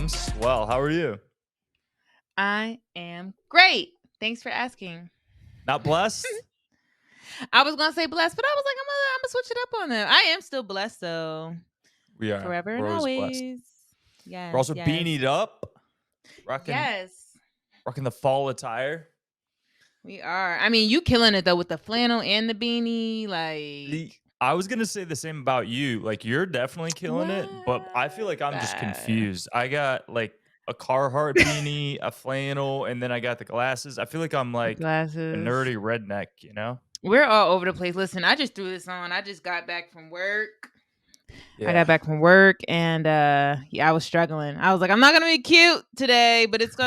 I'm swell. How are you? I am great. Thanks for asking. Not blessed? I was gonna say blessed, but I was like, I'm gonna switch it up on them. I am still blessed though, We are. forever and We're always blessed. always. We're Yes, also yes, beanied up, rocking yes. rocking the fall attire. We are. I mean, you killing it though with the flannel and the beanie. The Like I was gonna say the same about you. Like you're definitely killing it, but I feel like I'm just what? confused. I got like a Carhartt beanie, a flannel, and then I got the glasses. I feel like I'm The like a glasses. nerdy redneck, you know? We're all over the place. Listen, I just threw this on. I just got back from work. I got Yeah. back from work and yeah, I was struggling. I was like, I'm not gonna be cute today, but it's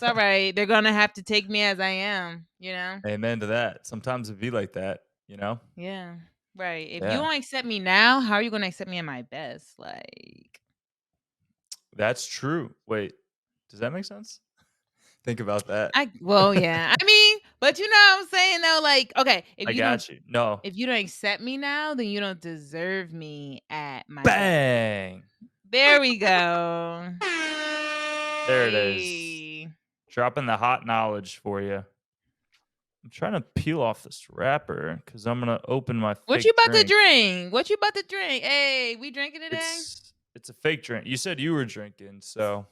all right. They're gonna have to take me as I am, you know? Amen to that. Sometimes it be like that, you know? Yeah. Right. If you Yeah. don't accept me now, how are you gonna accept me at my best? Like That's true. Wait, does that make sense? Think about that. yeah. I mean, but you know what I'm saying though, like, okay, I got you. No. if you don't accept me now, then you don't deserve me at my best. Bang! There we go. There it is. Hey. Dropping the hot knowledge for you. I'm trying to peel off this wrapper because I'm gonna open my What you fake about to drink. drink? What you about to drink? Hey, we drinking today? It's a fake drink. You said you were drinking, so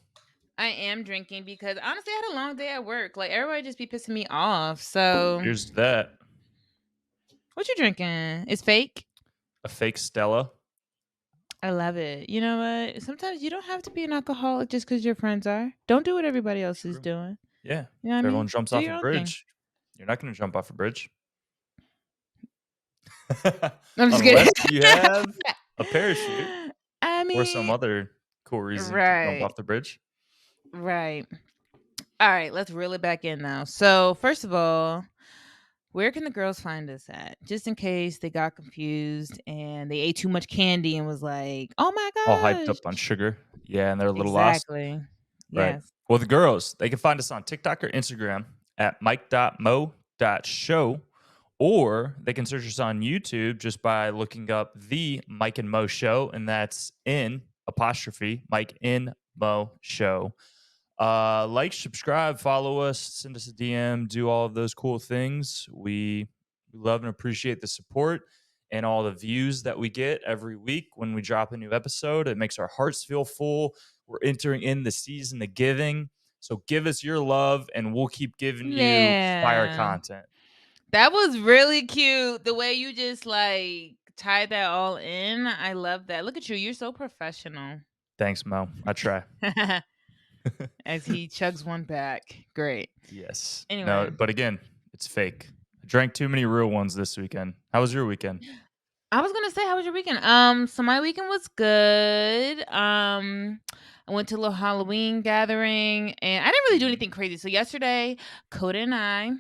I am drinking because honestly, I had a long day at work. Like everybody just be pissing me off. So, here's that. what you drinking? It's fake. A fake Stella. I love it. You know what? Sometimes you don't have to be an alcoholic just because your friends are. Don't do what everybody else is True. doing. Yeah. You know what I If everyone mean? jumps Do off a your own thing. bridge, you're not gonna jump off a bridge. I'm just kidding. Unless you have a parachute I or some mean, other cool reason to jump right, off the bridge. right. All right, let's reel it back in now. So, first of all, where can the girls find us at? Just in case they got confused and they ate too much candy and was like, "Oh my All hyped gosh." up on sugar. Yeah, and they're a little lost. Exactly. Right. Yes. Well, the girls, they can find us on TikTok or Instagram at mike.mo.show, or they can search us on YouTube just by looking up the Mike and Mo Show, and that's in apostrophe Mike in Mo Show. Like, subscribe, follow us, send us a DM, do all of those cool things. We love and appreciate the support and all the views that we get every week when we drop a new episode. It makes our hearts feel full. We're entering in the season of giving. So give us your love and we'll keep giving you fire Yeah. content. That was really cute. The way you just like tied that all in. I love that. Look at you. You're so professional. Thanks, Mo. I try. As he chugs one back. Great. Yes. No, Anyway, but again, it's fake. I drank too many real ones this weekend. How was your weekend? I was gonna say, how was your weekend? So my weekend was good. I went to a little Halloween gathering, and I didn't really do Mhm. anything crazy. So yesterday, Coda and I,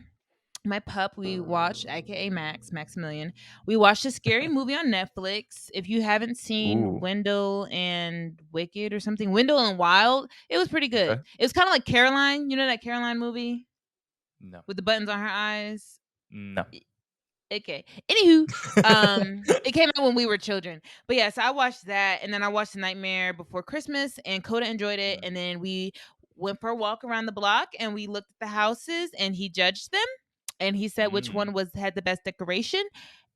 my pup, we watched, aka Maximilian. We watched a scary movie on Netflix. If you haven't seen Ooh. Wendell and Wicked or something, Wendell and Wild, it was pretty good. Okay. It was kind of like Caroline. You know that Caroline movie No. with the buttons on her eyes? No. Okay. Anywho, it came out when we were children. But yeah, so I watched that, and then I watched The Nightmare Before Christmas, and Coda enjoyed it. Mm. And then we went for a walk around the block, and we looked at the houses, and he judged them, and he said which Mm. one had the best decoration,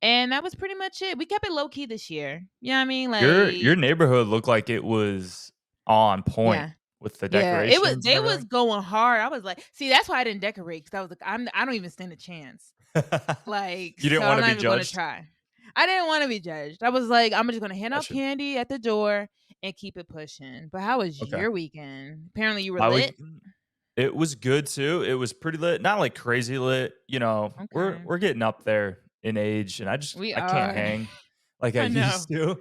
and that was pretty much it. We kept it low key this year. You know what I mean? Your Like, neighborhood looked like it was on point yeah. with the Yeah, it was. decorations and They was everything. going hard. I was like, see, that's why I didn't decorate because I was like, I don't even stand a chance. Like, You didn't so wanna I'm not be even gonna judged? try. I didn't wanna be judged. I was like, I'm just gonna hand out Gotcha. candy at the door and keep it pushing. But how was Okay. your weekend? Apparently you were My lit? weekend, it was good too. It was pretty lit. Not like crazy lit, you know, we're Okay. we're getting up there in age and We I can't are. hang like I I know. used to.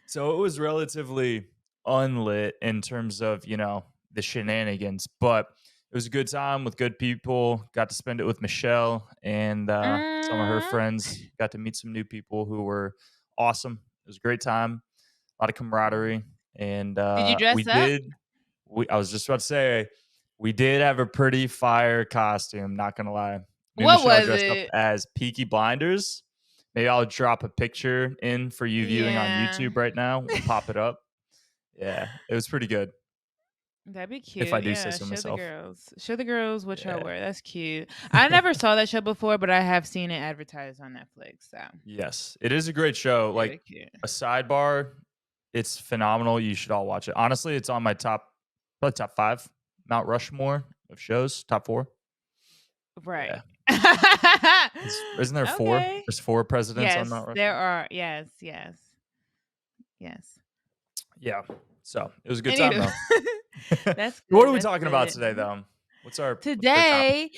So it was relatively unlit in terms of, you know, the shenanigans, but it was a good time with good people. Got to spend it with Michelle and some of her Mm. friends. Got to meet some new people who were awesome. It was a great time, a lot of camaraderie, and Did you we dress up? did. I was just about to say we did have a pretty fire costume. Not gonna lie, me and What Michelle was dressed up it? as Peaky Blinders. Maybe I'll drop a picture in for you viewing on Yeah. YouTube right now. We'll pop it up. Yeah, it was pretty good. That'd be if I cute. do say Yeah, so show the myself. girls. Show the girls what y'all Yeah. wear. That's cute. I never saw that show before, but I have seen it advertised on Netflix. So Yes, it is a great show. very Like cute. a sidebar, it's phenomenal. You should all watch it. Honestly, it's on my probably top 5 Mount Rushmore of shows, top 4. Right. Yeah. Isn't there 4? Okay. There's 4 presidents on Yes, Mount there Rushmore? are. Yes, yes, yes. Yeah. So, it was a good time Anywho, though. that's What good. are we That's talking about good. today though? What's our topic? Today,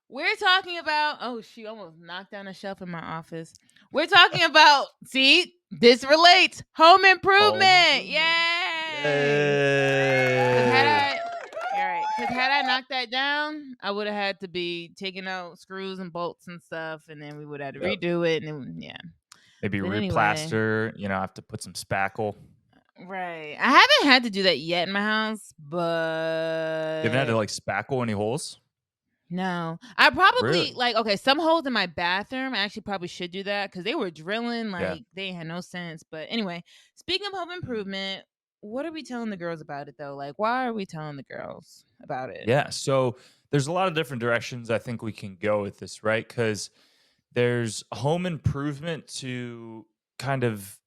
we're talking about. Oh, she almost knocked down a shelf in my office. We're talking about. See, this relates. Home Home improvement. improvement. Yay! Because Yay. had because had I knocked that down, I would have had to be taking out screws and bolts and stuff, and then we would have to Yep. redo it, and then, yeah. Maybe But anyway, replaster, have to put some spackle. right. I haven't had to do that yet in my house, You haven't had to but like spackle any holes? no. I probably Really? like okay, some holes in my bathroom. I actually probably should do that because they were drilling Yeah. like they had no sense. But anyway, speaking of home improvement, what are we telling the girls about it though? Like, why are we telling the girls about it? Yeah. So there's a lot of different directions I think we can go with this, right? Because there's home improvement to kind of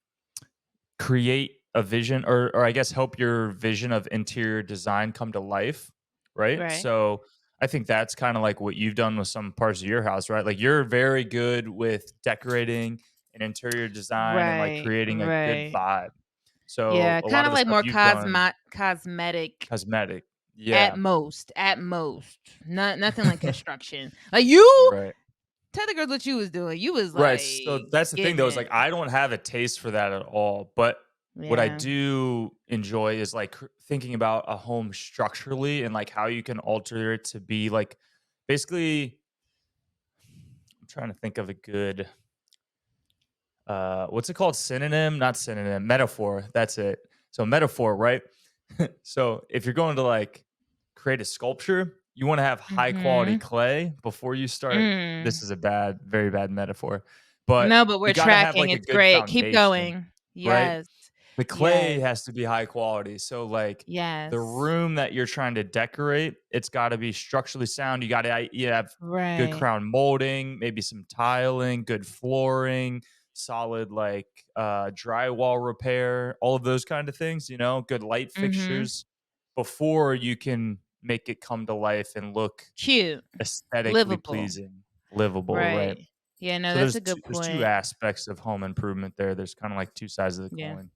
create a vision or I guess help your vision of interior design come to life, right? Right. So I think that's kind of like what you've done with some parts of your house, right? Like you're very good with decorating and interior design and like Right. creating a good Right. vibe. So Yeah, a lot kind of of the like stuff more you've done cosmetic cosmetic. at Yeah, most. At most. Not nothing like construction. Like you right. tell the girls what you was doing. You was Right. like So that's the thing getting though, is it. like I don't have a taste for that at all. But what I Yeah. do enjoy is like thinking about a home structurally and like how you can alter it to be like basically I'm trying to think of a good what's it called? Synonym? Not synonym, metaphor. That's it. So metaphor, right? So if you're going to like create a sculpture, you want to have high quality Mhm. clay before you start. This Mm. is a very bad metaphor, but No, but you we're got to have tracking. like a It's good great. Keep foundation, going. right? Yes. The clay Yes. has to be high quality. So like the Yes. room that you're trying to decorate, it's got to be structurally sound. You have good Right. crown molding, maybe some tiling, good flooring, solid like drywall repair, all of those kind of things, good light Mhm. fixtures before you can make it come to life and look Cute. aesthetically Livable. pleasing, livable, right? Right. Yeah, no, So that's there's a good there's two point. aspects of home improvement there. There's kind of like two sides of the Yeah. coin.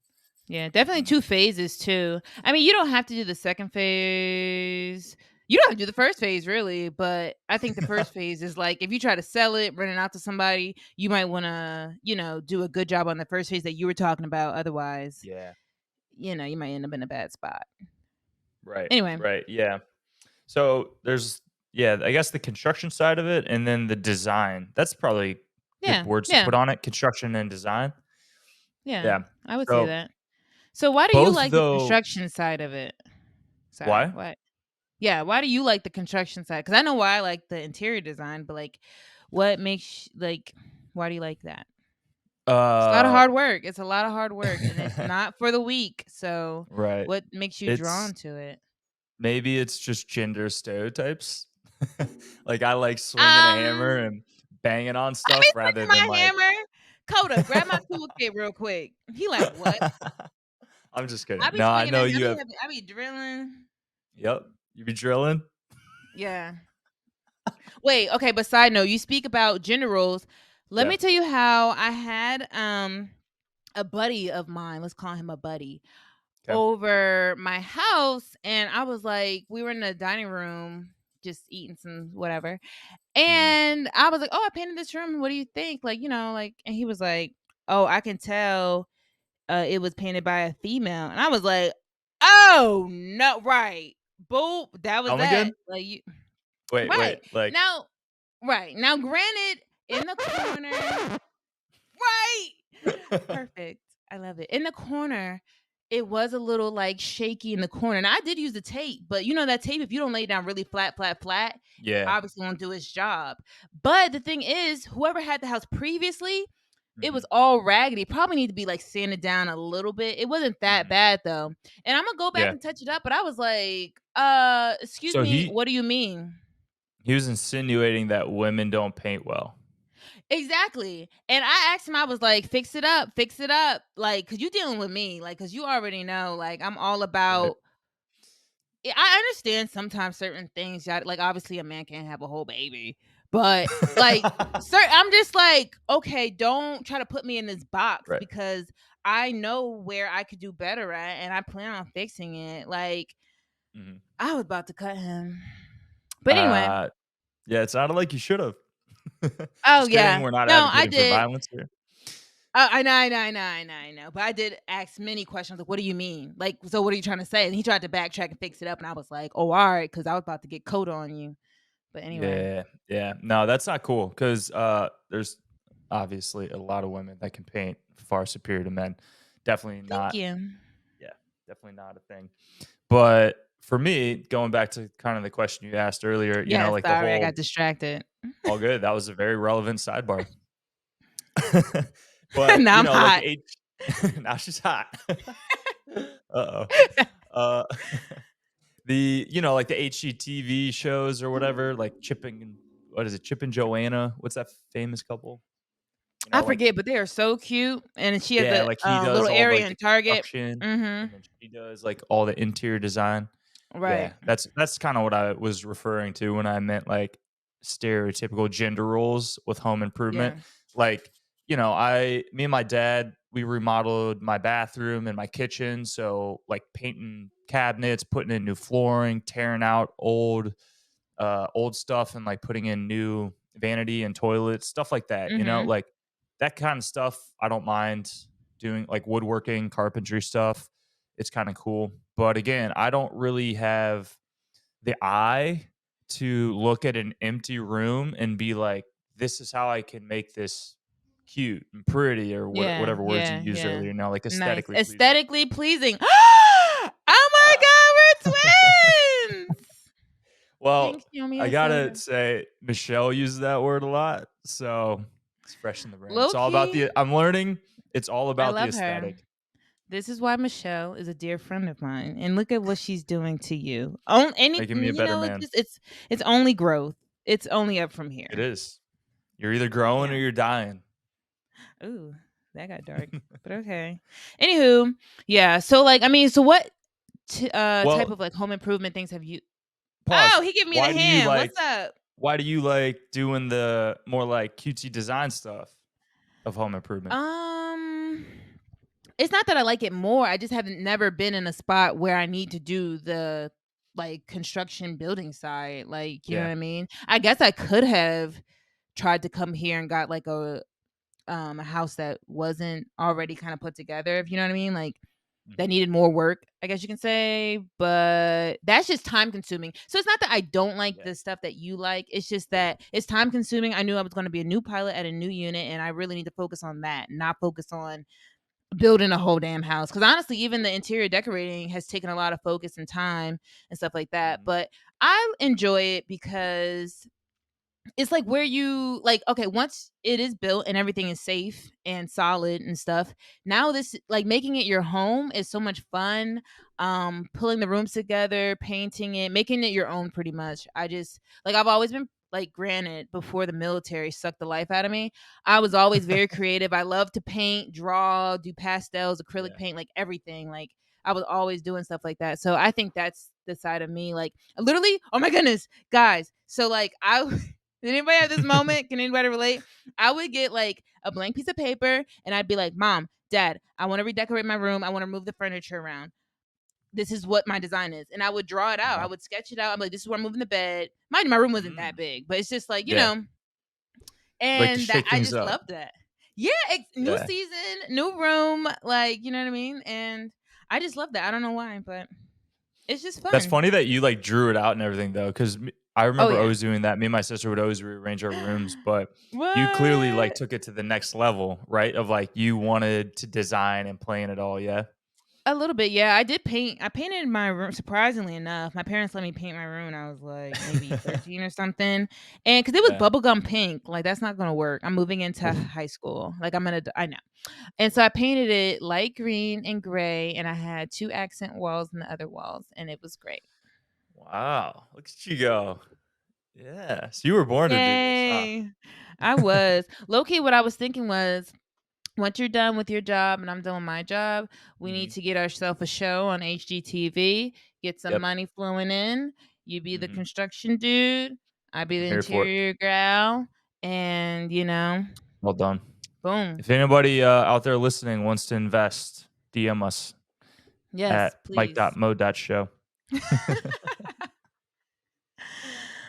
Yeah, definitely Mm. 2 phases too. I mean, you don't have to do the second phase. You don't have to do the first phase really, but I think the first phase is like if you try to sell it, rent it out to somebody, you might want to, do a good job on the first phase that you were talking about. Otherwise, Yeah. you might end up in a bad spot. Right. Anyway, Right. Yeah. So there's I guess the construction side of it and then the design. That's probably good yeah, words to yeah, put on it. Construction and design. yeah, Yeah. I would say So that. So why do you both like the though construction side of it? Sorry, why? what? Yeah, why do you like the construction side? Because I know why I like the interior design, but like, what makes like, why do you like that? It's a lot of Uh hard work. It's a lot of hard work, and it's not for the weak. So, right. what makes you It's drawn to it? maybe it's just gender stereotypes. Like I like swinging a hammer Um, and banging on I stuff be rather swinging than my like hammer. Coda, grab my toolkit real quick. He like what? I'm just I kidding. be No, I swinging know that. you have I be drilling. yep. You be drilling? Yeah. Wait. Okay. But side note, you speak about gender roles. Let Yeah. me tell you how I had a buddy of mine. Let's call him a buddy Okay. over my house, and I was like, we were in the dining room just eating some whatever, Mhm. and I was like, oh, I painted this room, what do you think, like, like, and he was like, oh, I can tell it was painted by a female, and I was like, oh no, right, boop, that was Come that, again? like, you Wait, right like now, right now, granted, in the corner, right, perfect. I love it. In the corner, it was a little like shaky in the corner. And I did use the tape, but you know that tape, if you don't lay it down really flat, flat, flat, yeah. obviously won't do its job. But the thing is, whoever had the house previously, it was Mhm. all raggedy. Probably need to be like sanded down a little bit. It wasn't that Mhm. bad though. And I'm gonna go back Yeah. and touch it up. But I was like, Excuse So me, he what do you mean? he was insinuating that women don't paint well. Exactly. And I asked him, I was like, fix it up. Like, cause you dealing with me. Like, cause you already know, like, I'm all Right. about yeah, I understand sometimes certain things, like obviously a man can't have a whole baby, but like, sir, I'm just like, okay, don't try to put me in this box Right. because I know where I could do better at, and I plan on fixing it. Like, Mhm. I was about to cut him, but anyway. Uh, yeah, it sounded like you should have. Oh Just kidding. yeah, We're not no, I advocating for did. violence here. I know, I know, I know, I know, I know. But I did ask many questions like, "What do you mean? Like, so what are you trying to say?" And he tried to backtrack and fix it up, and I was like, "Oh, all right," because I was about to get code on you. But anyway, Yeah, yeah. No, that's not cool because there's obviously a lot of women that can paint far superior to men. Definitely thank not. you. Yeah, definitely not a thing. But for me, going back to kind of the question you asked earlier, Yeah, like the sorry, I got whole distracted. all good. That was a very relevant sidebar. But Now I'm like hot. H now she's hot. Uh-oh. Uh the like the HGTV shows or whatever, like Chip and what is it? Chip and Joanna. What's that famous couple? I Like forget, but they are so cute, and she has yeah, a like he little does all of, area like in the Target. construction and Mhm. then she does like all the interior design. Right. Yeah, that's kind of what I was referring to when I meant like stereotypical gender roles with home improvement. Yeah. Like, me and my dad, we remodeled my bathroom and my kitchen. So like painting cabinets, putting in new flooring, tearing out old stuff and like putting in new vanity and toilets, stuff like that, Mhm. like that kind of stuff. I don't mind doing like woodworking, carpentry stuff. It's kind of cool. But again, I don't really have the eye to look at an empty room and be like, this is how I can make this cute and pretty or Yeah, whatever words you yeah, used yeah. earlier, like Nice. aesthetically pleasing. Aesthetically pleasing. Oh my Uh, god, we're twins! well, Thanks, you owe me I a gotta soda. say, Michelle uses that word a lot, so it's fresh in the brain. It's Low all about key, I'm learning. It's all I about the love her. aesthetic. This is why Michelle is a dear friend of mine, and look at what she's doing to you. On any, Making me a better man. it's only growth. It's only up from It here. is. You're either growing or Yeah. you're dying. Ooh, that got dark. But okay. Anywho, yeah. So like, I mean, so what type Well, of like home improvement things have you? pause. Oh, he gave me the Why do you hand. like What's up? why do you like doing the more like cutesy design stuff of home improvement? Um, it's not that I like it more. I just haven't never been in a spot where I need to do the like construction building side. Like, you know Yeah. what I mean? I guess I could have tried to come here and got like a house that wasn't already kind of put together, if you know what I mean? Like that Mhm. needed more work, I guess you can say, but that's just time consuming. So it's not that I don't like Yeah. the stuff that you like. It's just that it's time consuming. I knew I was going to be a new pilot at a new unit and I really need to focus on that, not focus on building a whole damn house. Cuz honestly, even the interior decorating has taken a lot of focus and time and stuff like that. Mhm. But I enjoy it because it's like where you like okay once it is built and everything is safe and solid and stuff, now this like making it your home is so much fun. Pulling the rooms together, painting it, making it your own pretty much. I just like I've always been like granted before the military sucked the life out of me. I was always very creative. I love to paint, draw, do pastels, acrylic Yeah. paint, like everything. Like I was always doing stuff like that. So I think that's the side of me. Like literally, oh my goodness, guys. So like I did anybody have this moment? Can anybody relate? I would get like a blank piece of paper and I'd be like, Mom, Dad, I want to redecorate my room. I want to move the furniture around. This is what my design is. And I would draw it out. I Uh-huh. would sketch it out. I'm like, this is where I'm moving the bed. Mind you, my room wasn't that Mm. big, but it's just like, you Yeah. know, Like to and that shake I things just up. love that. Yeah, new Yeah. season, new room, like, you know what I mean? And I just love that. I don't know why, but it's just That's fun. funny that you like drew it out and everything though, because I Oh, remember yeah. always doing that. Me and my sister would always rearrange our rooms, but you clearly like What? took it to the next level, right? Of like you wanted to design and plan it all. Yeah. A little bit, yeah. I did paint. I painted my room surprisingly enough. My parents let me paint my room when I was like maybe 13 or something. And cuz it was Yeah. bubblegum pink, like that's not going to work. I'm moving into Oof. high school. Like I know. And so I painted it light green and gray and I had two accent walls and the other walls and it was great. Wow. Look at you go. Yeah. So you were born to do this, huh? Yay. I was. Low key, what I was thinking was once you're done with your job and I'm done with my job, we need Hmm. to get ourselves a show on HGTV, get some Yep. money flowing in. You be the Hmm. construction dude, I be I'm the here for it. interior gal, and Well done. boom. If anybody out there listening wants to invest, DM us Yes, at please. mike.mo.show.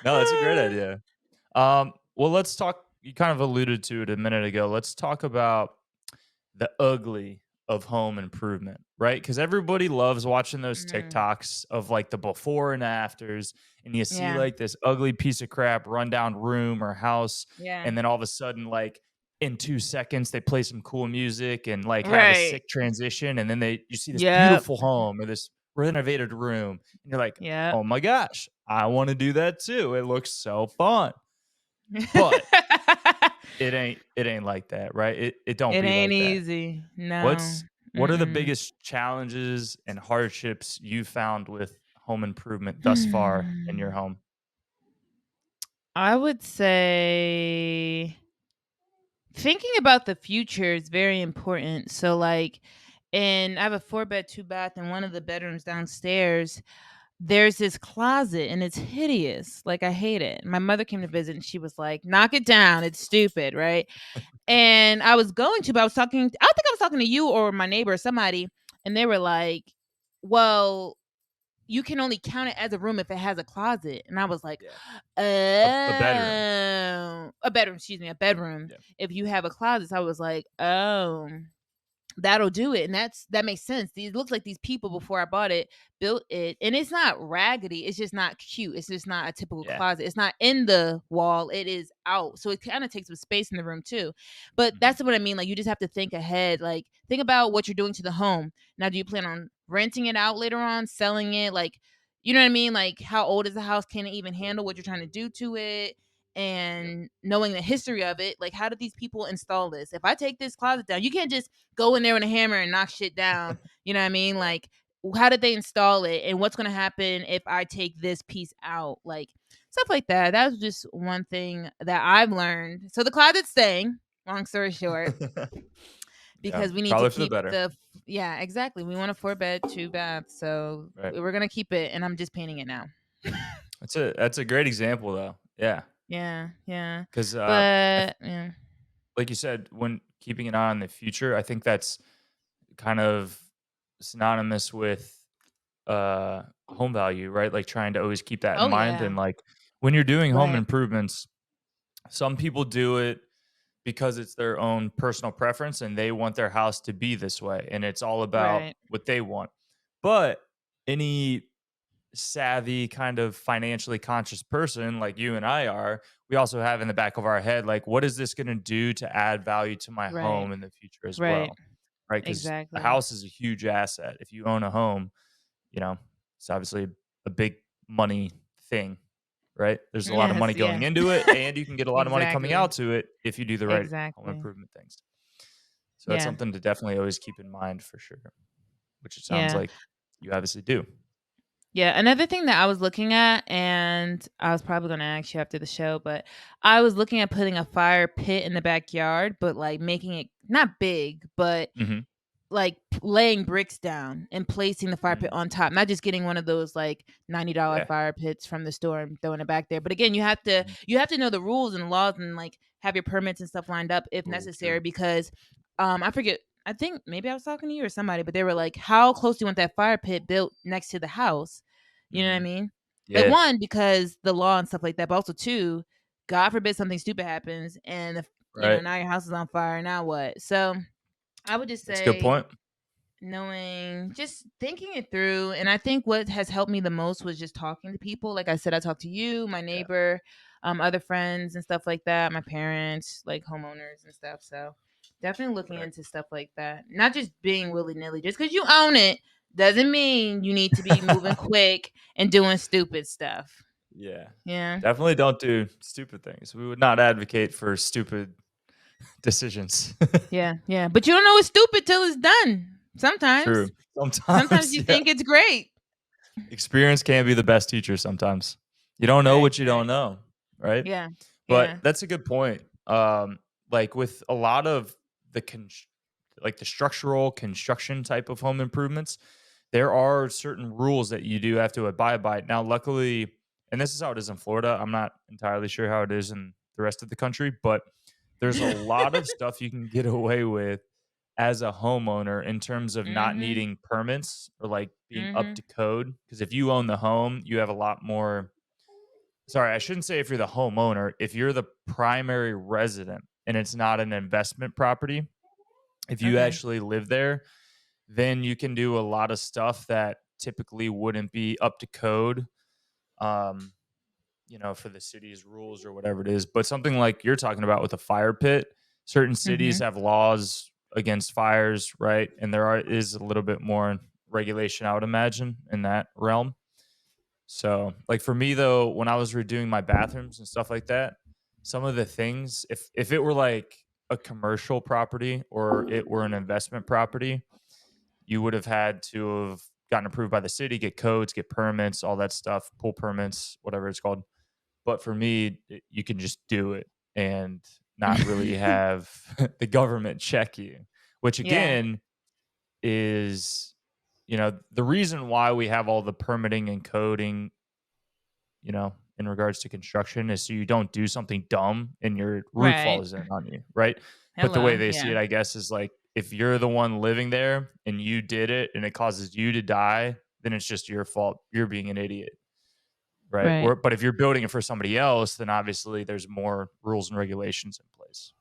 No, that's a great idea. Well, let's talk. You kind of alluded to it a minute ago. Let's talk about the ugly of home improvement, right? Because everybody loves watching those Mm, TikToks of like the before and afters, and you see yeah, like this ugly piece of crap rundown room or house, yeah. and then all of a sudden, like in 2 seconds, they play some cool music and like have a Right. sick transition, and then you see this Yep. beautiful home or this renovated room, and you're like, Yep. oh my gosh, I want to do that too. It looks so fun, but it ain't like that, right? It don't It be ain't like that. easy. No. What are the Mm-mm. biggest challenges and hardships you found with home improvement thus far in your home? I would say thinking about the future is very important. So, like, and I have a 4 bed, 2 bath, and one of the bedrooms downstairs. There's this closet and it's hideous. Like, I hate it. My mother came to visit and she was like, "Knock it down. It's stupid, right?" And I was going to, but I think I was talking to you or my neighbor or somebody, and they were like, "Well, you can only count it as a room if it has a closet." And I was like, Yeah. A bedroom. "Oh, a bedroom, excuse me, a bedroom. Yeah. If you have a closet." So I was like, "Oh, that'll do it." And that makes sense. These looks like these people before I bought it built it, and it's not raggedy. It's just not cute. It's just not a typical Yeah. closet. It's not in the wall. It is out. So it kind of takes some space in the room too. But Mhm. that's what I mean. Like, you just have to think ahead. Like, think about what you're doing to the home. Now, do you plan on renting it out later on, selling it? Like, you know what I mean? Like, how old is the house? Can it even handle what you're trying to do to it? Yep. And knowing the history of it, like, how did these people install this? If I take this closet down, you can't just go in there with a hammer and knock shit down. You know what I mean? Yeah. Like, how did they install it? And what's going to happen if I take this piece out? Like, stuff like that. That was just one thing that I've learned. So the closet's staying, long story short, Yeah. because we need to Probably for the keep better. yeah, exactly. We want a 4 bed, 2 bath. So Right. we're going to keep it. And I'm just painting it now. That's a great example though. Yeah. Yeah. Yeah. Because But, yeah. like you said, when keeping an eye on the future, I think that's kind of synonymous with home value, right? Like trying to always keep that in Oh, mind. yeah. And like when you're doing home Right. improvements, some people do it because it's their own personal preference and they want their house to be this way and it's all about Right. what they want. But any savvy kind of financially conscious person like you and I are, we also have in the back of our head like what is this going to do to add value to my Right. home in the future as Right. well, right? Cuz a Exactly. house is a huge asset. If you own a home, you know, it's obviously a big money thing, right? There's a lot of Yes. money Yeah. going into it, and you can get a lot of money coming Exactly. out to it if you do the right home Exactly. improvement things. So that's Yeah. something to definitely always keep in mind for sure, which it sounds Yeah. like you obviously do. Yeah. Another thing that I was looking at, and I was probably going to ask you after the show, but I was looking at putting a fire pit in the backyard, but like making it not big, but Mhm. like laying bricks down and placing the fire pit Mm. on top, not just getting one of those like $90 Yeah. fire pits from the store and throwing it back there. But again, you have to know the rules and laws and like have your permits and stuff lined up if Oh, necessary, true. because I forget, I think maybe I was talking to you or somebody, but they were like, how close do you want that fire pit built next to the house? You know what I Mhm. mean? Like, Yeah. one, because the law and stuff like that, but also two, God forbid something stupid happens and Right. now your house is on fire. Now what? So I would just That's a good say point. knowing, just thinking it through. And I think what has helped me the most was just talking to people. Like I said, I talked to you, my Yeah. neighbor, other friends and stuff like that, my parents, like homeowners and stuff. So definitely looking Right. into stuff like that, not just being willy-nilly. Just because you own it doesn't mean you need to be moving quick and doing stupid stuff. Yeah. Yeah. Definitely don't do stupid things. We would not advocate for stupid decisions. Yeah. Yeah. But you don't know it's stupid till it's done. True. Sometimes Sometimes, you yeah. think it's great. Experience can be the best teacher sometimes. You don't know Right, what you don't right. know, right? Yeah. But Yeah. that's a good point. Like with a lot of the like the structural construction type of home improvements, there are certain rules that you do have to abide by. Now, luckily, and this is how it is in Florida. I'm not entirely sure how it is in the rest of the country, but there's a lot of stuff you can get away with as a homeowner in terms of not Mhm. needing permits or like being up Mhm. to code. Because if you own the home, you have a lot more. Sorry, I shouldn't say if you're the homeowner, if you're the primary resident and it's not an investment property, if you Okay. actually live there, then you can do a lot of stuff that typically wouldn't be up to code. Um, for the city's rules or whatever it is. But something like you're talking about with a fire pit, certain cities Mhm. have laws against fires, right? And is a little bit more regulation, I would imagine, in that realm. So, like for me though, when I was redoing my bathrooms and stuff like that, some of the things, if it were like a commercial property or it were an investment property, you would have had to have gotten approved by the city, get codes, get permits, all that stuff, pool permits, whatever it's called. But for me, you can just do it and not really have the government check you, which Yeah. again is, the reason why we have all the permitting and coding, in regards to construction is so you don't do something dumb and your roof Right. falls in on you, right? But the way Hello. they see Yeah. it, I guess, is like if you're the one living there and you did it and it causes you to die, then it's just your fault. You're being an idiot. Right? Right. Or but if you're building it for somebody else, then obviously there's more rules and regulations in place.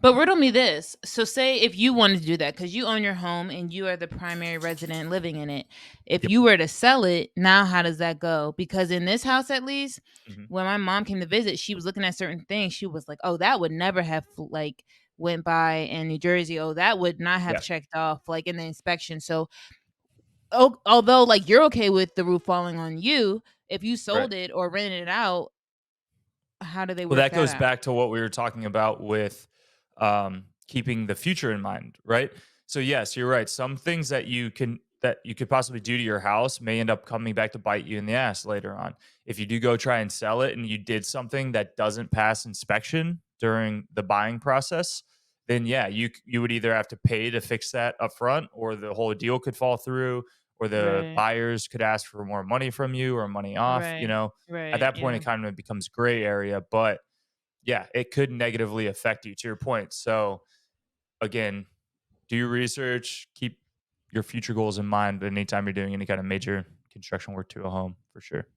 But riddle me this. So say if you wanted to do that cuz you own your home and you are the primary resident living in it. If Yep. you were to sell it, now how does that go? Because in this house at least, Mhm. when my mom came to visit, she was looking at certain things. She was like, "Oh, that would never have like went by in New Jersey. Oh, that would not have Yeah. checked off like in the inspection." So, although like you're okay with the roof falling on you, if you Right. sold it or rented it out, how do they Well, work that that goes out? back to what we were talking about with keeping the future in mind, right? So yes, you're right. Some things that you could possibly do to your house may end up coming back to bite you in the ass later on. If you do go try and sell it and you did something that doesn't pass inspection during the buying process, then yeah, you would either have to pay to fix that up front or the whole deal could fall through or the Right. buyers could ask for more money from you or money off, Right. at Right. that point Yeah. it kind of becomes gray area, but yeah, it could negatively affect you to your point. So again, do your research, keep your future goals in mind anytime you're doing any kind of major construction work to a home for sure.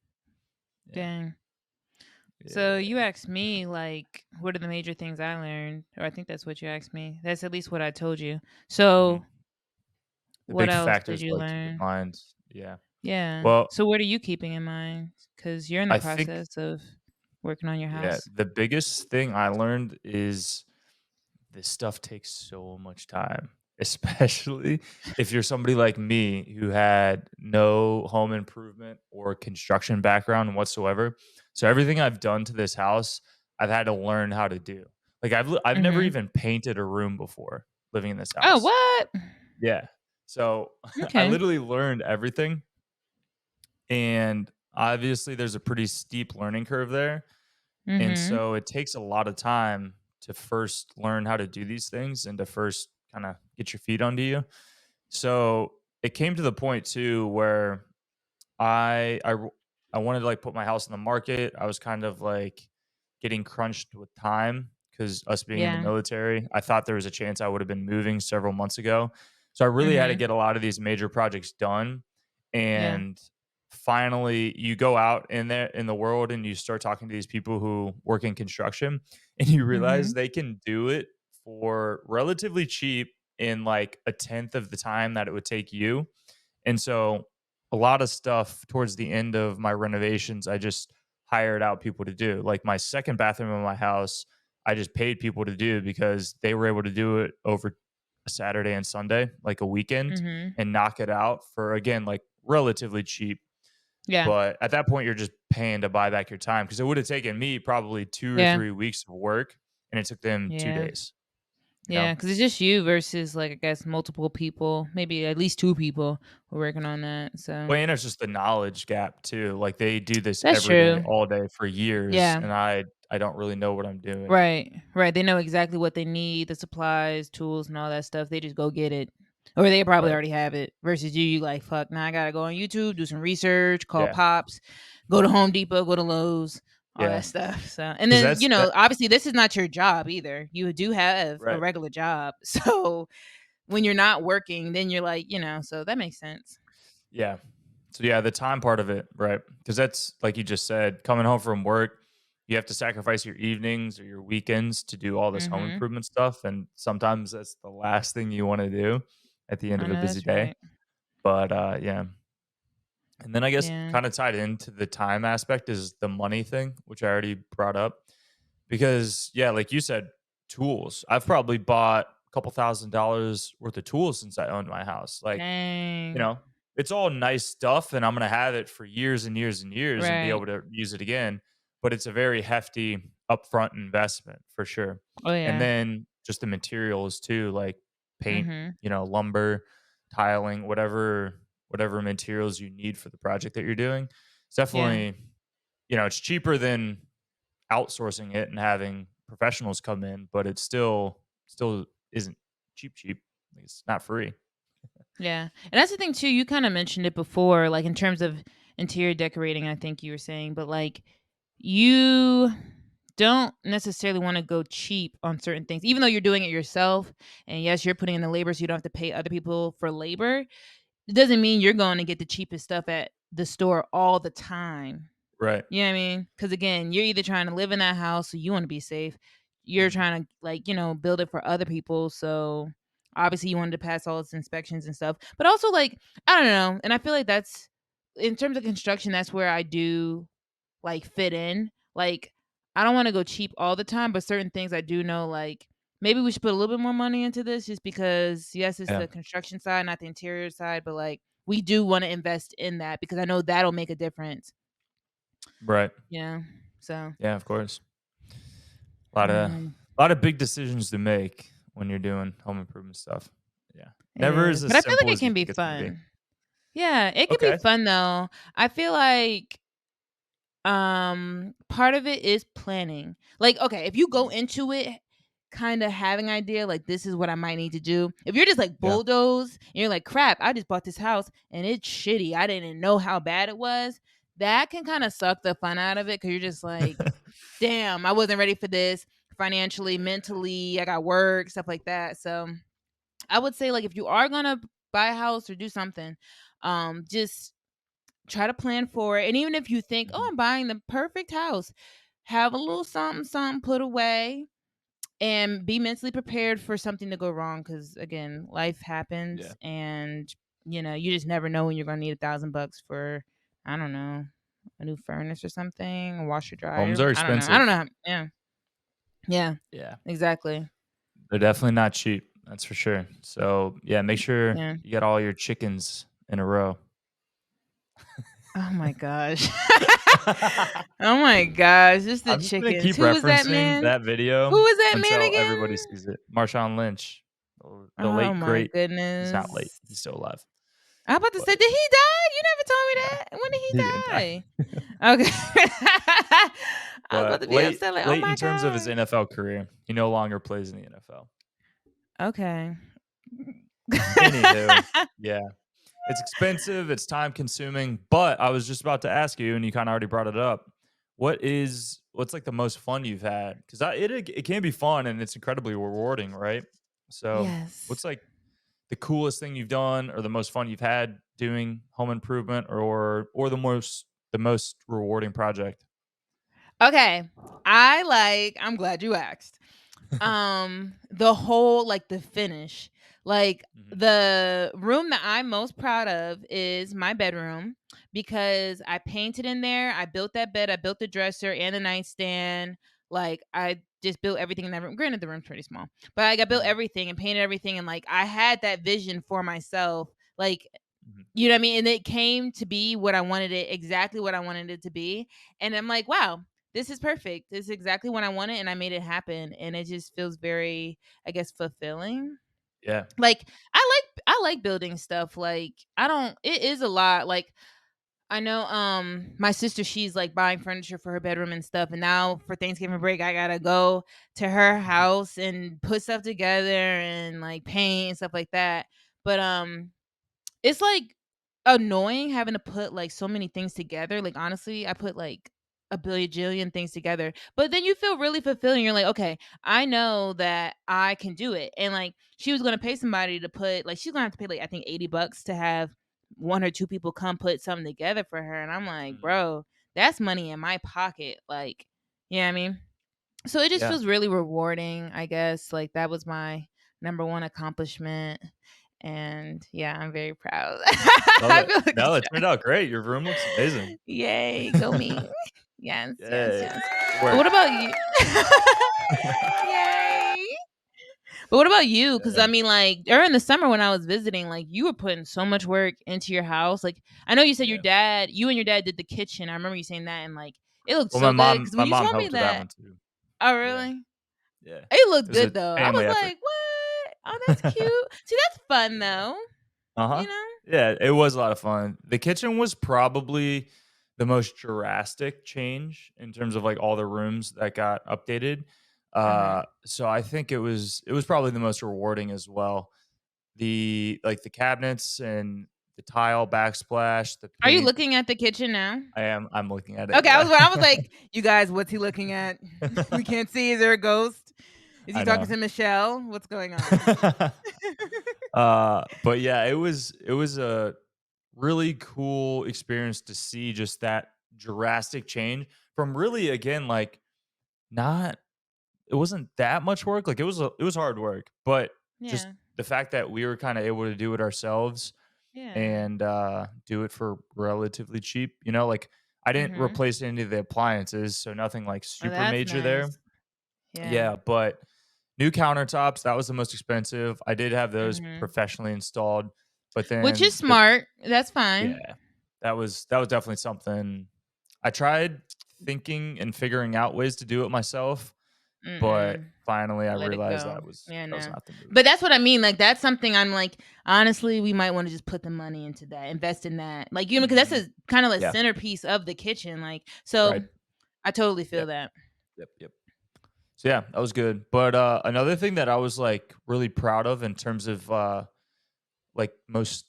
Yeah. Dang. So Yeah. you asked me like what are the major things I learned? Or I think that's what you asked me. That's at least what I told you. Mhm. So The what big else did factors you like keep in learn? mind. Yeah. Yeah. Well, So what are you keeping in mind? Because you're in the I think process of working on your yeah, house. the biggest thing I learned is this stuff takes so much time, especially if you're somebody like me who had no home improvement or construction background whatsoever. So everything I've done to this house, I've had to learn how to do. Like I've never Mhm. even painted a room before living in this Oh, house. what? Yeah. So I Okay. literally learned everything and obviously there's a pretty steep learning curve there. And Mhm. so it takes a lot of time to first learn how to do these things and to first kind of get your feet under you. So it came to the point too where I wanted to like put my house on the market. I was kind of like getting crunched with time because us being in the Yeah. military, I thought there was a chance I would have been moving several months ago. So I really had to Mhm. get a lot of these major projects done. Yeah. And finally you go out in there in the world and you start talking to these people who work in construction and you realize Mhm. they can do it for relatively cheap in like a tenth of the time that it would take you. And so a lot of stuff towards the end of my renovations, I just hired out people to do. Like my second bathroom in my house, I just paid people to do because they were able to do it over a Saturday and Sunday, like a weekend, Mhm. and knock it out for again, like relatively cheap. Yeah. But at that point, you're just paying to buy back your time because it would have taken me probably 2 or Yeah. 3 weeks of work and it took them two Yeah. days. you know? Yeah, because it's just you versus, like, I guess, multiple people, maybe at least 2 people who are working on that, so Well, and it's just the knowledge gap too. Like they do this that's every day, true. all day for years, Yeah. and I don't really know what I'm doing. Right, right, they know exactly what they need, the supplies, tools, and all that stuff, they just go get it. Or they probably Right. already have it versus you like, "Fuck, now I gotta go on YouTube, do some research, call Yeah. Pops, go to Home Depot, go to Lowe's," all Yeah. that stuff, so and Because then, that's that obviously, this is not your job either. You do have a right. regular job, so when you're not working, then you're like, so that makes sense. Yeah. So yeah, the time part of it, right? Because that's like you just said, coming home from work, you have to sacrifice your evenings or your weekends to do all this home Mhm. improvement stuff, and sometimes that's the last thing you want to do at the end I of a know busy that's day. right. But yeah, and then I guess Yeah. kind of tied into the time aspect is the money thing, which I already brought up. Because yeah, like you said, tools. I've probably bought a couple $1,000s worth of tools since I owned my house. Like, you Dang. know, it's all nice stuff and I'm gonna have it for years and years and years and be Right. able to use it again. But it's a very hefty upfront investment for sure. Oh, And yeah. then just the materials too, like paint, Mhm. lumber, tiling, whatever materials you need for the project that you're doing. It's Yeah. definitely, it's cheaper than outsourcing it and having professionals come in, but it still isn't cheap. Like, it's not free. Yeah. And that's the thing too, you kinda mentioned it before, like, in terms of interior decorating, I think you were saying, but, like, you don't necessarily wanna go cheap on certain things, even though you're doing it yourself, and yes, you're putting in the labor so you don't have to pay other people for labor, it doesn't mean you're going to get the cheapest stuff at the store all the time. Right. You know what I mean? Because again, you're either trying to live in that house, so you wanna be safe. You're Mhm. trying to, like, build it for other people, so obviously you wanted to pass all its inspections and stuff. But also, like, I don't know, and I feel like that's in terms of construction, that's where I do, like, fit in. Like, I don't wanna go cheap all the time, but certain things I do know, like, maybe we should put a little bit more money into this just because, yes, it's Yeah. the construction side, not the interior side, but, like, we do wanna invest in that because I know that'll make a difference. Right. Yeah. So, Yeah, of course. A lot of um, a lot of big decisions to make when you're doing home improvement stuff. Yeah. it Never is, is but as I feel like simple it as you can be think it's gonna be. fun. Yeah, it could be Okay. fun though. I feel like part of it is planning. Like, okay, if you go Mhm. into it kind of having idea like this is what I might need to do. If you're just like Yeah. bulldoze and you're like, crap, I just bought this house and it's shitty. I didn't know how bad it was. That can kind of suck the fun out of it because you're just like, damn, I wasn't ready for this financially, mentally. I got work, stuff like that. So I would say, like, if you are gonna buy a house or do something, just try to plan for it. And even if you think, "Oh, Mhm. I'm buying the perfect house," have a little something, something put away, and be mentally prepared for something to go wrong. Because again, life Yeah. happens, and you just never know when you're gonna need $1,000 for, I don't know, a new furnace or something, a washer Homes dryer. are I don't know. I expensive. don't know. Yeah, yeah, Yeah. exactly. They're definitely not cheap, that's for sure. So, yeah, make sure Yeah. you got all your chickens in a row. Oh my gosh. Oh my gosh, just the I'm just gonna chickens. keep Who was that referencing man? that video Who was that man until everybody again? sees it. Marshawn Lynch, the Oh late my great, he's not late, goodness. he's still alive, I'm about to but say, did he die? You never told me no, that. When did he didn't die. he die? Okay. I was about But to be late upset, like, oh late in my terms of his gosh. NFL career, he no longer plays in the NFL. Okay. Anywho, yeah, it's expensive, it's time consuming, but I was just about to ask you, and you kinda already brought it up. What's, like, the most fun you've had? 'Cause it can be fun and it's incredibly rewarding, right? So, Yes. what's, like, the coolest thing you've done or the most fun you've had doing home improvement or the most rewarding project? Okay. I'm glad you asked. The whole, like, the finish. Like, Mhm. the room that I'm most proud of is my bedroom because I painted in there, I built that bed, I built the dresser and the nightstand. Like, I just built everything in that room. Granted, the room's pretty small, but, like, I built Mhm. everything and painted everything, and, like, I had that vision for myself. Like, Mhm. you know what I mean? And it came to be what I wanted it exactly what I wanted it to be, and I'm like, "Wow, this is perfect. This is exactly what I wanted, and I made it happen. And it just feels very, I guess, fulfilling. Yeah. Like I like building stuff. Like I don't. It is a lot. Like I know my sister, she's like buying furniture for her bedroom and stuff, and now for Thanksgiving break I gotta go to her Mhm. house and put stuff together and like paint and stuff like that. But it's like annoying having to put like so many things together. Like honestly, I put like a billion things together. But then you feel really fulfilling. You're like, okay, I know that I can do it. And like she was gonna pay somebody to put like she's gonna have to pay like I think $80 to have one or two people come put something together for her. And I'm like, Mhm. bro, that's money in my pocket. Like, you know what I mean? So it just Yeah. feels really rewarding, I guess. Like that was my number one accomplishment. And yeah, I'm very proud. Love I it. feel like No, a it turned out great. Your room looks amazing. yay, go me. Yes, yes, Yay. yes. Good But work. what about you? Yay. But what about you? Because I Yeah. mean, like during the summer when I was visiting, like you were putting so much work into your house. Like I know you said Yeah. you and your dad did the kitchen. I remember you saying that, and like it looked Well, so good. Because my when you mom told me helped with that that, one too. oh Yeah. really? Yeah. It It looked was a good though. I family was effort. like, what? Oh, that's cute. See, that's fun Yeah. though. Uh-huh. You know? Yeah, it was a lot of fun. The kitchen was probably the most drastic change in terms of like all the rooms that got updated. Uh-huh. So I think it was probably the most rewarding as well. The cabinets and the tile backsplash, the Are you paint. looking at the kitchen now? I'm looking at it. Okay, Yeah. I was like, you guys, what's he looking at? We can't see. Is there a ghost? Is he I talking know. to Michelle? What's going on? But yeah, it was a really cool experience to see just that drastic change from really again like not it wasn't that much work. Like it was hard work, but just Yeah. the fact that we were kind of able to do it ourselves Yeah. and do it for relatively cheap, like I didn't Mhm. replace any of the appliances, so nothing like Oh, super that's major there. nice. Yeah. Yeah, but new countertops, that was the most expensive. I did have those Mhm. professionally installed, but Which is then smart. That's fine. yeah, that was definitely something I tried thinking and figuring out ways to do it myself, but Mm-mm. finally I Let it realized go. that Yeah, was no. not the move. But that's what I mean. Like that's something I'm like, honestly, we might want to just put the money into that, invest in that. Like, because that's Mhm. a kind of a Yeah, centerpiece of the kitchen. Like, so right. I totally feel Yep, that. yep, yep. So yeah, that was good. But another thing that I was like really proud of in terms of like most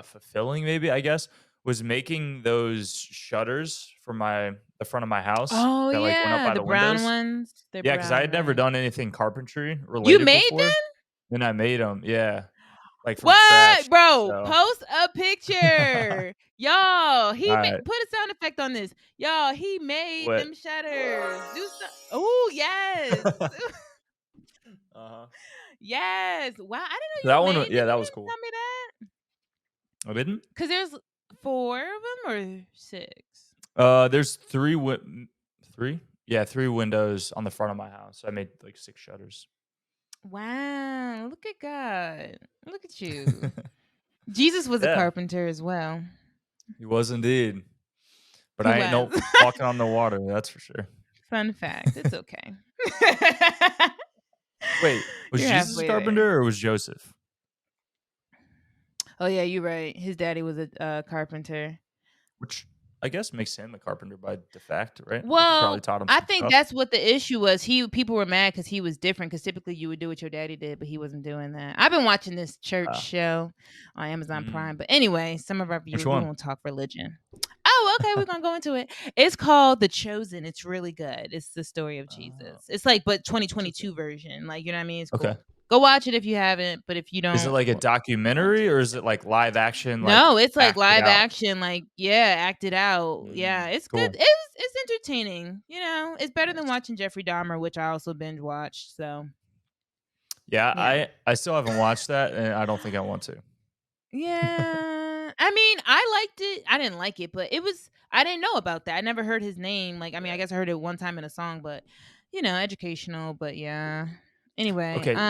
fulfilling maybe, I guess, was making those shutters for the front of my house Oh that like went up yeah, by the the brown windows. ones. They're Yeah, because I brown, had never right? done anything carpentry You related made before. them? Then I made them, yeah, like from What, scratch. bro? So, Post a picture, y'all. He alright, put a sound effect on this, y'all. He made what? them shutters. Do some. Oh yes, Uh-huh. yes. Wow, I didn't know That you one, made them. yeah, that You was didn't cool. tell me that. I didn't? Cause there's 4 of them or 6. There's 3? Yeah, 3 windows on the front of my house. I made, like, 6 shutters. Wow, look at God. Look at you. Jesus was a Yeah, carpenter as well. he was indeed, but He I ain't was. no walking on the water, that's for sure. Fun fact. It's okay. Wait, was You're Jesus a halfway there. carpenter or was Joseph? Oh yeah, you're right. His daddy was a carpenter. Which I guess makes him a carpenter by de facto, right? Like, he probably Well, taught him I some think stuff. that's what the issue was. People were mad because he was different. Because typically you would do what your daddy did, but he wasn't doing that. I've been watching this church Uh, show on Amazon mm, Prime. But anyway, some of our which viewers, we one? won't talk religion. Oh, okay, we're gonna go into it. It's called The Chosen. It's really good. It's the story of Oh, Jesus. It's like, but interesting. 2022 version. Like, you know what I mean? It's Okay. cool. Go watch it if you haven't. But if you Is it don't, like a watch documentary it. or is it like live action, like No, it's like acted live out? action, like yeah, acted out. Yeah, Mm, it's good. cool. It's entertaining. It's better than Nice. watching Jeffrey Dahmer, which I also binge watched. So Yeah, yeah, I still haven't watched that, and I don't think I want to. yeah. I mean, I liked it. I didn't like it, but it was. I didn't know about that. I never heard his name. Like, I mean, I Yeah. guess I heard it one time in a song, but educational. But yeah. Anyway, Okay, go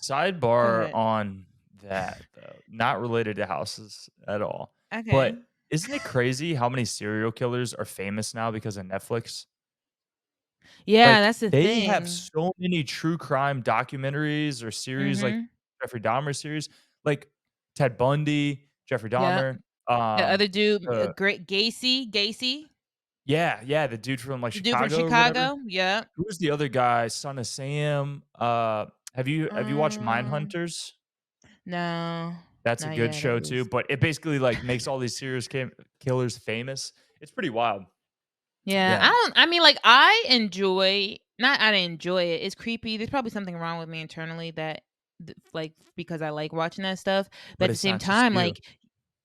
sidebar ahead. on that though, not related to houses at all. Okay. But isn't it crazy how many serial killers are famous now because of Netflix? Yeah, Like, that's the they have thing. so many true crime documentaries or series like Mhm. Jeffrey Dahmer series, like Ted Bundy, Jeffrey Yep. Dahmer, The um, other dude, uh great Gacy, yeah, yeah, the dude from, like, the dude from Chicago or whatever. Chicago. Yep. Who's the other guy? Son of Sam, have you watched Um, Mindhunters? no, That's a not good yet at show too, least. but it basically, like, makes all these serious killers famous. It's pretty wild. Yeah, Yeah, I mean, like, I enjoy not I enjoy it, it's creepy, there's probably something wrong with me internally that like, because I like watching that stuff, but but at the it's same not just time, you. like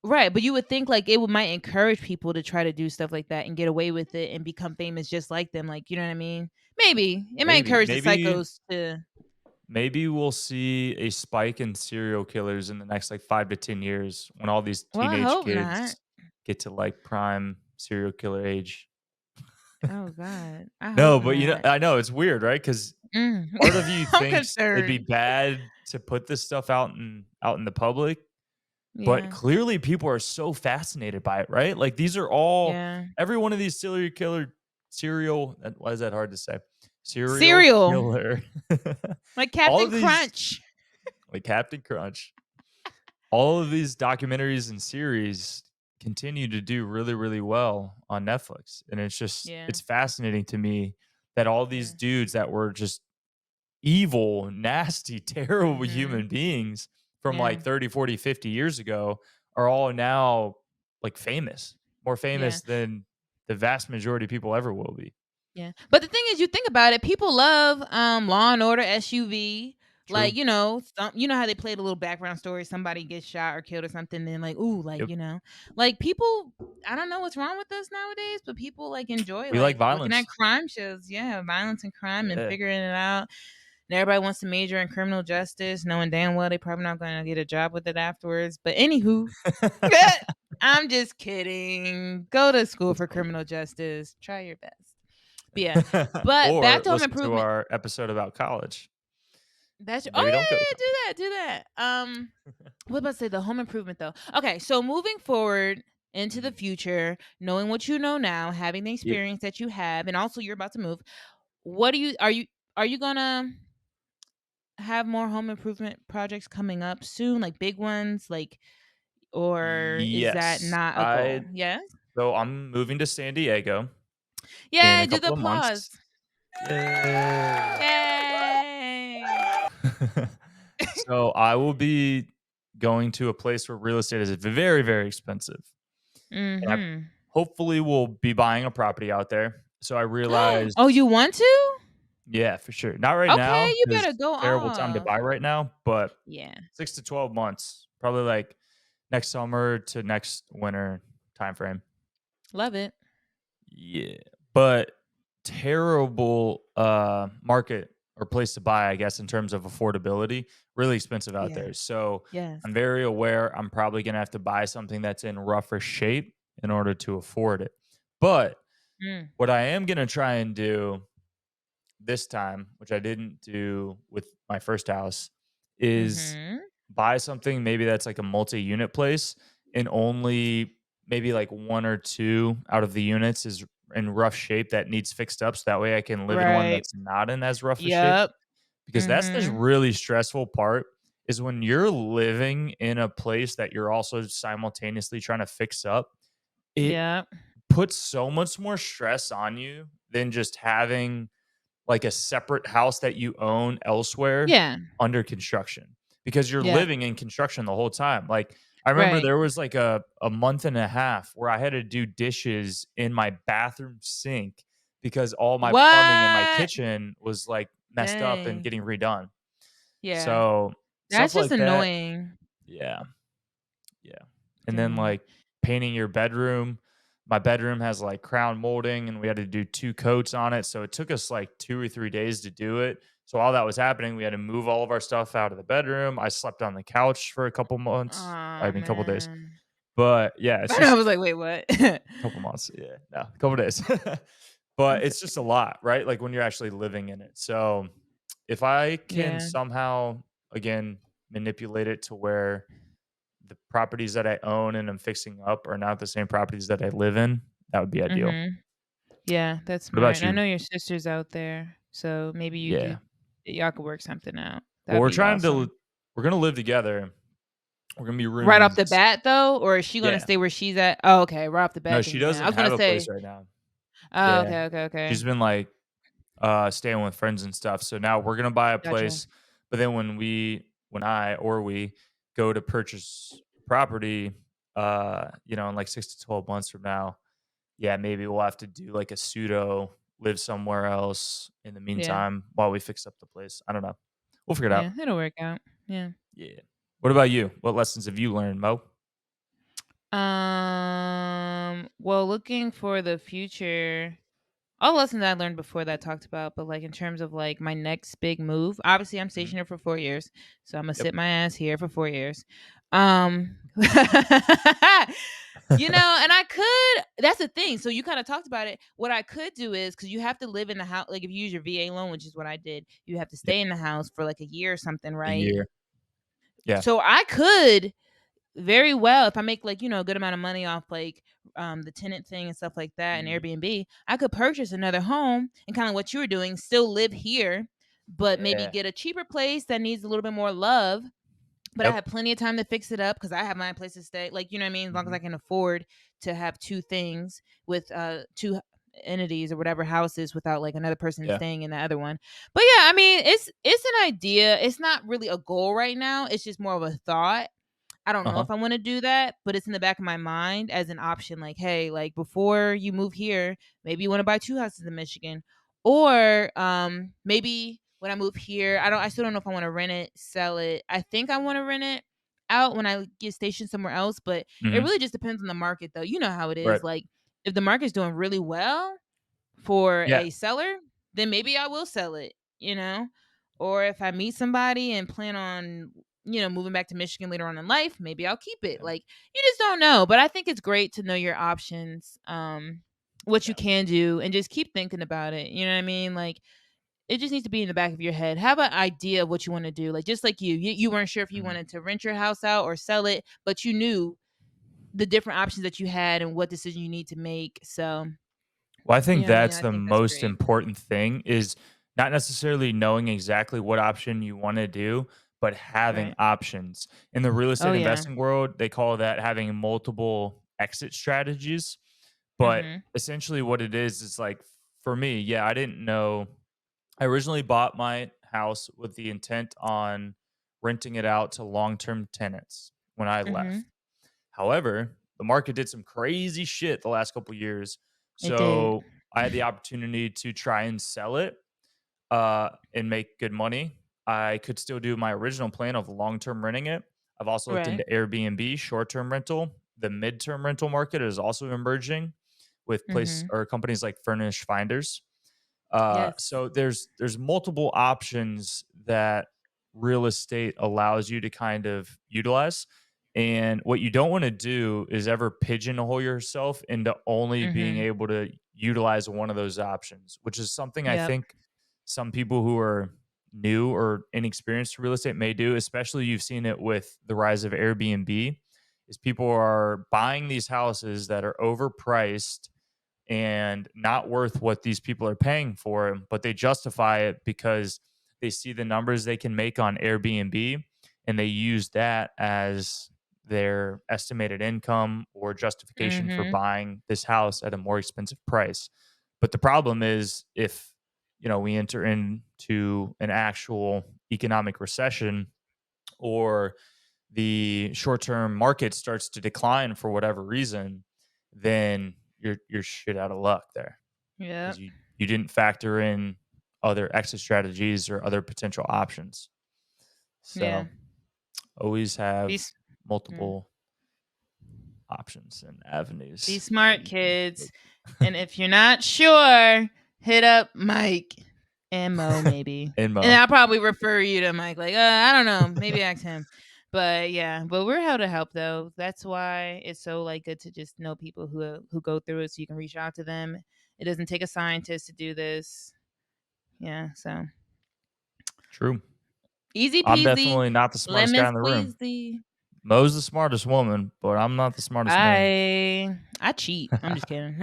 right, but you would think, like, it would might encourage people to try to do stuff like that and get away with it and become famous just like them, like, you know what I mean? Maybe. It might Maybe, encourage the maybe psychos to maybe we'll see a spike in serial killers in the next, like, 5 to 10 years when all these well, I teenage hope not. kids get to, like, prime serial killer age. Oh god, I No, hope but, not. I know, it's weird, right? Because Mm. part of you I'm thinks it'd be concerned. bad to put this stuff out in the public, but Yeah, clearly people are so fascinated by it, right? Like, these are all yeah. every one of these serial why is that hard to say? Serial Cereal, killer. like All Captain of these Crunch. like Captain Crunch. All of these documentaries and series continue to do really, really well on Netflix, and Yeah, it's fascinating to me that all these yeah. dudes that were just evil, nasty, terrible Mhm. human beings from, Yeah, like, 30, 40, 50 years ago are all now, like, famous, more yeah, famous than the vast majority of people ever will be. yeah. But the thing is, you think about it, people love, Law& and Order SUV. Like, True. you know how they play the little background story, somebody gets shot or killed or something, then like, ooh, like, Yep. like people I don't know what's wrong with us nowadays, but people, like, enjoy, We like like, looking at violence. crime shows. Yeah, violence and crime and Yeah. figuring it out. And everybody wants to major in criminal justice, knowing damn well they probably not gonna get a job with it afterwards. But anywho, I'm just kidding. Go to school That's for funny. criminal justice. Try your best. But yeah. But Or back to home listen to improvement. our episode about college. That's Maybe don't go to oh college. yeah, do that. What about to say the home improvement though? Okay, so moving forward into the Mhm. future, knowing what you know now, having the Yep. experience that you have, and also you're about to move, what do you are you gonna have more home improvement projects coming up soon, like big ones, like or is that Yes. not a goal? Yes? I'm moving to San Diego in Yay, a do the couple of applause. months. Yay. Yay. So I will be going to a place where real estate is very, very expensive. And I Mhm. hopefully will be buying a property out there. So I realized, Oh, you want to? yeah, for sure. Not right Okay, now you because better go terrible time to off. buy right now, but Yeah, 6 to 12 months, probably like next summer to next winter timeframe. love it. Yeah, but terrible, market or place to buy, I guess, in terms of affordability, really expensive out Yeah. there. So, Yes. I'm very aware I'm probably gonna have to buy something that's in rougher shape in order to afford it. But Mm. what I am gonna try and do this time, which I didn't do with my first house, is Mhm. buy something maybe that's like a multi-unit place and only maybe like 1 or 2 out of the units is in rough shape that needs fixed up, so that way I can live in one Right. that's not in as rough a shape, Yep. because that's the Mhm. really stressful part is when you're living in a place that you're also simultaneously trying to fix up, it Yep. puts so much more stress on you than just having like a separate house that you own elsewhere Yeah. under construction because you're Yep. living in construction the whole time. Like I remember Right. there was like a month and a half where I had to do dishes in my bathroom sink because all my plumbing in my What? kitchen was like messed up and Dang. getting redone. Yeah. So That's stuff just like that, annoying. yeah. Yeah. And then Dang. like painting your bedroom. My bedroom has like crown molding and we had to do 2 coats on it. So it took us like 2 or 3 days to do it. So while that was happening, we had to move all of our stuff out of the bedroom. I slept on the couch for a couple months. I Oh mean, couple days. man. But yeah, it's I just was like, wait, what? a couple months. Yeah, no, a couple days. But it's just a lot, right? Like when you're actually living in it. So if I can Yeah. somehow again manipulate it to where the properties that I own and I'm fixing up are not the same properties that I live in, that would be ideal. Mhm. Yeah, that's What smart. about And I you? know your sister's out there, so maybe Yeah. y'all could work something out. Well, That'd we're be trying awesome. to we're gonna live together. We're gonna be Right off the roommates. bat, though, or is she gonna Yeah. stay where she's at? Oh, okay, right off the No, bat, then she yeah. I doesn't was gonna have a place say, right now. oh, Yeah. okay, okay, okay, She's been like staying with friends and stuff. So now we're gonna buy a gotcha. place, but then when I or we go to purchase property, in like 6 to 12 months from now, yeah, maybe we'll have to do like a pseudo live somewhere else in the Yeah, meantime while we fix up the place. I don't know. We'll figure it out. yeah, it'll work out. Yeah. Yeah. What about you? What lessons have you learned, Mo? Well, looking for the future, all lessons I learned before that I talked about, but like in terms of like my next big move, obviously I'm Mhm. stationed here for 4 years, so I'm gonna Yep. sit my ass here for 4 years. Um, and I could. That's the thing. So you kind of talked about it. What I could do is because you have to live in the house. Like if you use your VA loan, which is what I did, you have to Yep. stay in the house for like a year or something, A right? year. Yeah. So I could very well if I make like a good amount of money off like the tenant thing and stuff like that and Mhm. Airbnb, I could purchase another home and kind of what you were doing, still live here, but maybe Yeah. get a cheaper place that needs a little bit more love. But I Yep. have plenty of time to fix it up because I have my place to stay. Like, you know what I mean? As long as Mhm. I can afford to have two things with two entities or whatever houses without like another person Yeah. staying in the other one. But yeah, I mean, it's an idea. It's not really a goal right now. It's just more of a thought. I don't know Uh-huh. if I want to do that, but it's in the back of my mind as an option. Like, hey, like before you move here, maybe you want to buy two houses in Michigan, or maybe when I move here, I still don't know if I want to rent it, sell it. I think I want to rent it out when I get stationed somewhere else, but it Mhm. really just depends on the market, though. You know how it Right. is. Like, if the market's doing really well for Yeah. a seller, then maybe I will sell it. You know, or if I meet somebody and plan on moving back to Michigan later on in life, maybe I'll keep it. Yeah. Like you just don't know. But I think it's great to know your options, what you Yeah. can do, and just keep thinking about it. You know what I mean? Like it just needs to be in the back of your head. Have an idea of what you want to do. Like just like you weren't sure if you Mhm. wanted to rent your house out or sell it, but you knew the different options that you had and what decision you need to make. So Well, I you think know what I mean? that's I the think that's most great. important thing is not necessarily knowing exactly what option you want to do, but having Right. options. In the real Oh estate yeah. investing world, they call that having multiple exit strategies. But Mhm. essentially, what it is like for me, yeah, I didn't know. I originally bought my house with the intent on renting it out to long term tenants when I left. Mhm. However, the market did some crazy shit the last couple years. It did. So I had the opportunity to try and sell it and make good money. I could still do my original plan of long term renting it. I've also looked Right. into Airbnb, short term rental. The mid-term rental market is also emerging with place Mhm. or companies like Furnish Finders. Yes. So there's multiple options that real estate allows you to kind of utilize. And what you don't want to do is ever pigeonhole yourself into only being Mhm. able to utilize one of those options, which is something I Yep. think some people who are new or inexperienced to real estate may do, especially you've seen it with the rise of Airbnb, is people are buying these houses that are overpriced and not worth what these people are paying for it, but they justify it because they see the numbers they can make on Airbnb and they use that as their estimated income or justification for Mhm. buying this house at a more expensive price. But the problem is if we enter into an actual economic recession or the short-term market starts to decline for whatever reason, then you're shit out of luck there because Yep. you didn't factor in other exit strategies or other potential options. Yeah. So always have These mm. multiple options and Be avenues that smart, you can kids. take. And if you're not sure, hit up Mike and Mo maybe. And And Mo. I'll probably refer you to Mike. Like, I don't know. Maybe ask him. But yeah, but we're how to help though. That's why it's so like good to just know people who go through it so you can reach out to them. It doesn't take a scientist to do this. Yeah, so True. easy I'm peasy, definitely not the smartest guy lemon in the room. squeezy. Mo's the smartest woman, but I'm not the smartest man. I cheat. I'm just kidding.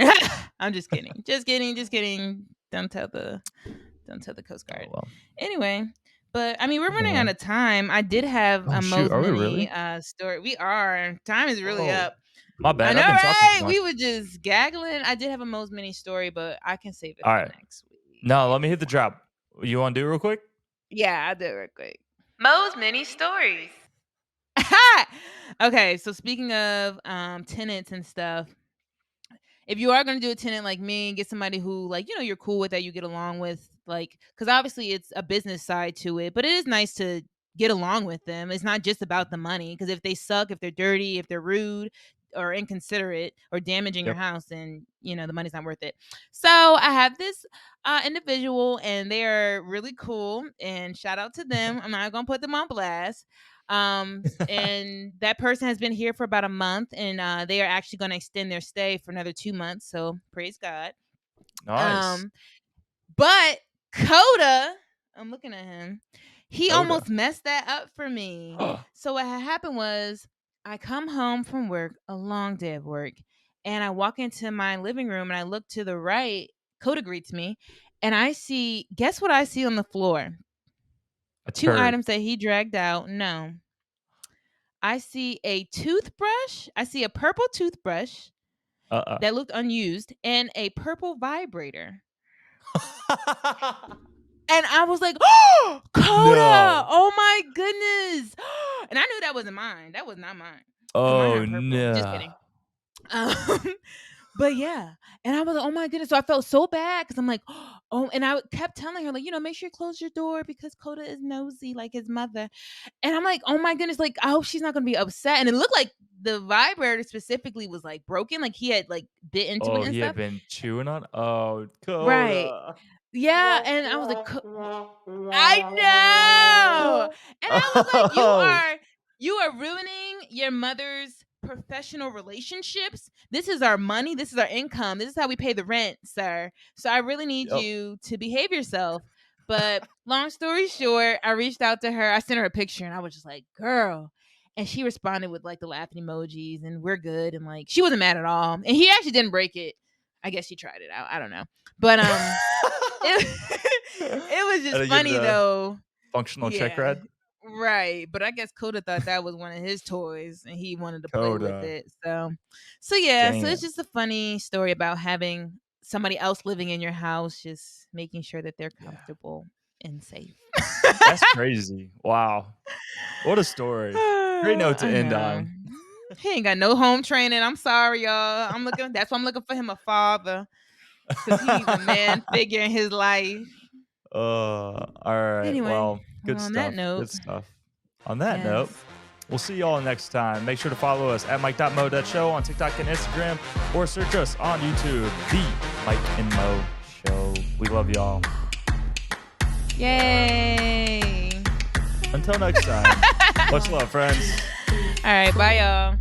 I'm just kidding. Just kidding. Don't tell the Coast Guard. Oh, well. Anyway, but I mean, we're running Yeah. out of time. I did have Oh, a shoot. Mo's Are we Mini really? story. We are. Time is really Oh, up. my I bad. know, I've been talking too right? much. We were just gaggling. I did have a Mo's Mini story, but I can save it All for right. next week. No, let me hit the drop. You want to do it real quick? Yeah, I'll do it real quick. Mo's Mini Stories. Okay, so speaking of tenants and stuff, if you are going to do a tenant like me, get somebody who, like, you know, you're cool with, that you get along with, like, because obviously it's a business side to it, but it is nice to get along with them. It's not just about the money, because if they suck, if they're dirty, if they're rude or inconsiderate or damaging your Yep. house, then, you know, the money's not worth it. So I have this individual, and they are really cool, and shout out to them. I'm not going to put them on blast. And that person has been here for about a month, and they are actually going to extend their stay for another 2 months. So praise God. Nice. But Coda, I'm looking at him. He Coda. almost messed that up for me. So what had happened was, I come home from work, a long day of work, and I walk into my living room and I look to the right. Coda greets me, and I see, guess what I see on the floor? A 2 turd. items that he dragged out. No. I see a toothbrush. I see a purple toothbrush that looked unused, and a purple vibrator. And I was like, "Oh, Coda! No. Oh my goodness!" And I knew that wasn't mine. That was not mine. 'Cause mine Oh, not purple. Just no. kidding. But yeah, and I was like, "Oh my goodness!" So I felt so bad, because I'm like, "Oh," and I kept telling her, like, you know, make sure you close your door, because Coda is nosy like his mother. And I'm like, "Oh my goodness!" Like, I hope she's not gonna be upset. And it looked like the vibrator specifically was like broken, like he had like bit into it Oh, and he had stuff. been chewing on. Oh, Right? Coda. Yeah, and I was like, I know. And I was like, you are ruining your mother's professional relationships. This is our money. This is our income. This is how we pay the rent, sir. So I really need Yep. you to behave yourself. But long story short, I reached out to her. I sent her a picture, and I was just like, girl. And she responded with like the laughing emojis, and we're good. And like, she wasn't mad at all. And he actually didn't break it. I guess she tried it out. I don't know. But it was Gotta just give funny the though. Functional check Yeah. ride. Right. But I guess Coda thought that was one of his toys, and he wanted to play with Coda. it. So yeah, so it's Damn. just a funny story about having somebody else living in your house, just making sure that they're Yeah. comfortable and safe. That's crazy. Wow. What a story. Great note to I end know. on. He ain't got no home training. I'm sorry, y'all. That's why I'm looking for him a father, because he needs a man figure in his life. All right. Anyway, Well, good on stuff. that note, Good stuff. On that yes. note, we'll see y'all next time. Make sure to follow us at Mike.mo.show on TikTok and Instagram, or search us on YouTube, The Mike and Mo Show. We love y'all. Yay. Until next time. Much love, friends. All right, bye, y'all.